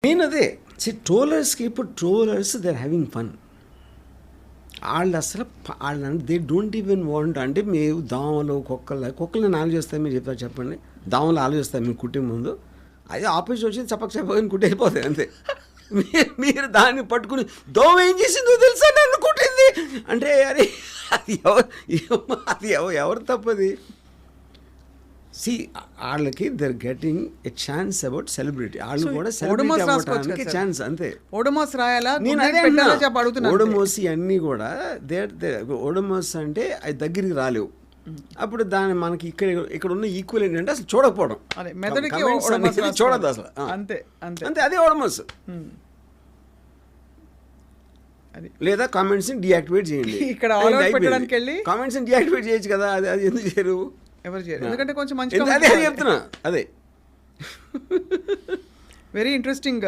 నేను అదే ట్రోలర్స్కి ఇప్పుడు trollers they are having fun. వాళ్ళు అసలు వాళ్ళు దే డోంట్ ఈవెన్ వాంట్. అంటే మీరు దోమలు కుక్కలు నేను ఆలోచిస్తాను, మీరు చెప్తారు చెప్పండి. దోమలు ఆలోచిస్తాను మీరు కుట్టే ముందు, అది ఆపోజిట్ వచ్చి చెప్పని కుట్టి వెళ్ళిపోతాయి అంతే. మీరు దాన్ని పట్టుకుని దోమ ఏం చేసిందో తెలుసా నన్ను కుట్టింది అంటే అరే అది ఎవరు తప్పది. సి వాళ్ళకి they're getting a chance about celebrity. వాళ్ళు కూడా సెలబ్రిటీ అవ్వడానికి ఛాన్స్ అంతే. ఓడోమోస్ రాయాలా? నేను అదే ఓడోమోస్ అన్నీ కూడా ఓడోమోస్ అంటే అది దగ్గరికి రాలేవు. అప్పుడు దాన్ని మనకి ఇక్కడ ఉన్న ఈక్వల్ ఏంటంటే అసలు చూడకపోవడం, చూడదు అసలు అంతే అంతే అంతే. అదే ఓడోమోస్. లేదా కామెంట్స్ డియాక్టివేట్ చేయండి. ఇక్కడ కామెంట్స్ డియాక్టివేట్ చేయొచ్చు కదా, అది ఎందుకు చేయరు? ఎవరు చేయరు, ఎందుకంటే కొంచెం మంచి అదే చెప్తున్నా. అదే వెరీ ఇంట్రెస్టింగ్